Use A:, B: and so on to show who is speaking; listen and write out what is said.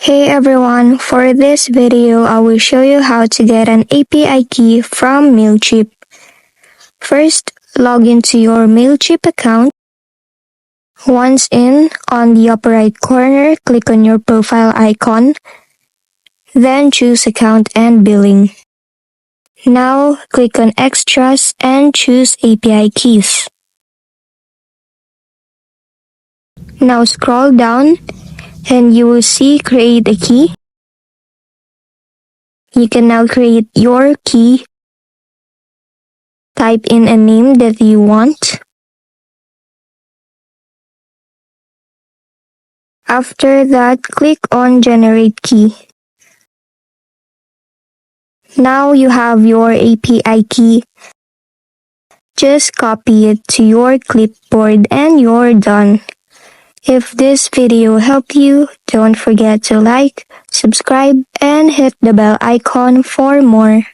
A: Hey everyone, for this video I will show you how to get an API key from Mailchimp. First, log into your Mailchimp account. Once in, on the upper right corner, click on your profile icon. Then choose Account and Billing. Now, click on Extras and choose API Keys. Now scroll down and you will see Create a Key. You can now create your key. Type in a name that you want. After that, click on Generate Key. Now you have your API key. Just copy it to your clipboard and you're done. If this video helped you, don't forget to like, subscribe, and hit the bell icon for more.